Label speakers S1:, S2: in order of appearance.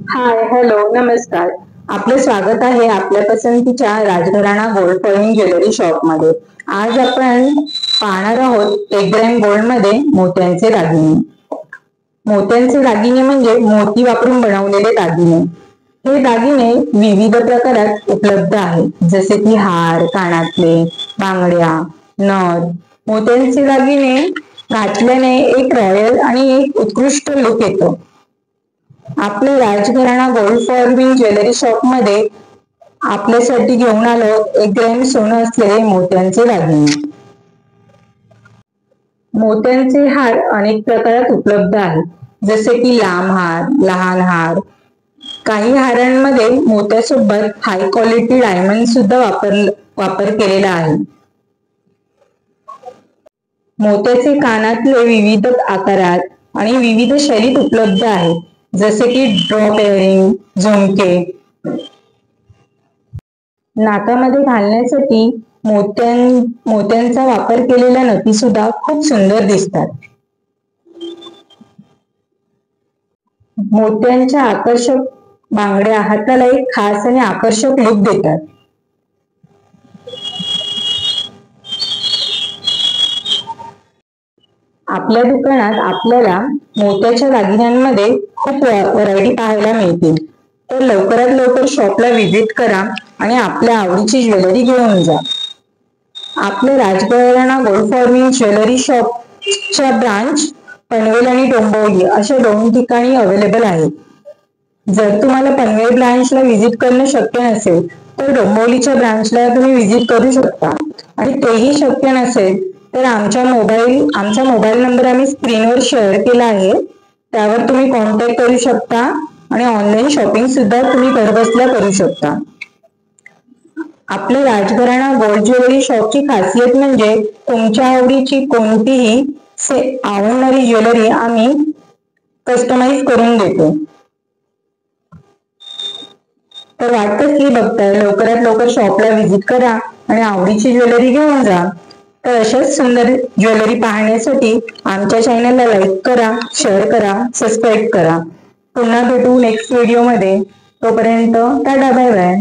S1: Hi hello नमस्कार. आपलं स्वागत आहे आपल्या पसंतीच्या Rajgharana gold coin jewellery shop मध्ये. आज आपण पाहणार आहोत 1 ग्रॅम गोल्ड मध्ये मोत्यांचे दागिने. मोत्यांचे दागिने म्हणजे मोती वापरून बनवलेले दागिने. हे दागिने विविध प्रकारात उपलब्ध आहेत, जसे की हार, कानातले, बांगड्या, नथ. मोत्यांचे दागिने घातल्याने एक रॉयल आणि एक उत्कृष्ट लुक येतो. आपल्या Rajgharana gold forming jewellery shop मध्ये आपल्यासाठी घेऊन आलो 1 ग्रॅम सोनं असलेले मोत्यांचे दागिने. मोत्यांचे हार अनेक प्रकारात उपलब्ध आहेत, जसे की लांब हार, लहान हार. काही हारांमध्ये मोत्यासोबत हाय क्वालिटी डायमंड सुद्धा वापर केलेला आहे. मोत्याचे कानातले विविध आकारात आणि विविध शैलीत उपलब्ध आहेत, जसे की ड्रॉप इयरिंग, झुमके. नाकामध्ये घालण्यासाठी मोत्यांचा वापर केलेल्या नथी सुद्धा खूप सुंदर दिसतात. मोत्यांच्या आकर्षक बांगड्या हाताला एक खास आणि आकर्षक लुक देतात. आपल्या दुकानात आपल्याला मोत्याच्या दागिन्यांमध्ये खूप व्हरायटी पाहायला मिळतील. तर लवकरात लवकर शॉपला व्हिजिट करा आणि आपल्या आवडीची ज्वेलरी घेऊन जा. आपल्या राजघराणा गोल्ड फॉर्मिंग ज्वेलरी शॉपच्या ब्रांच पनवेल आणि डोंबिवली अशा 2 ठिकाणी अवेलेबल आहेत. जर तुम्हाला पनवेल ब्रांचला व्हिजिट करणं शक्य नसेल तर डोंबिवलीच्या ब्रांचला तुम्ही व्हिजिट करू शकता, आणि तेही शक्य नसेल तर आमचा मोबाईल नंबर आम्ही स्क्रीनवर शेअर केला आहे, त्यावर तुम्ही कॉन्टॅक्ट करू शकता आणि ऑनलाईन शॉपिंग सुद्धा तुम्ही घरबसल्या करू शकता. आपल्या राजघराणा गोल्ड ज्वेलरी शॉपची खासियत म्हणजे तुमच्या आवडीची कोणतीही आवडणारी ज्वेलरी आम्ही कस्टमाइज करून देतो. तर वाटतच की बघताय, लवकरात लवकर शॉपला व्हिजिट करा आणि आवडीची ज्वेलरी घेऊन जा. तर अशाच सुंदर ज्वेलरी पाहण्यासाठी आमच्या चॅनलला लाईक करा, शेअर करा, सबस्क्राईब करा. पुन्हा भेटू नेक्स्ट व्हिडिओ मध्ये. तोपर्यंत टाटा बाय बाय.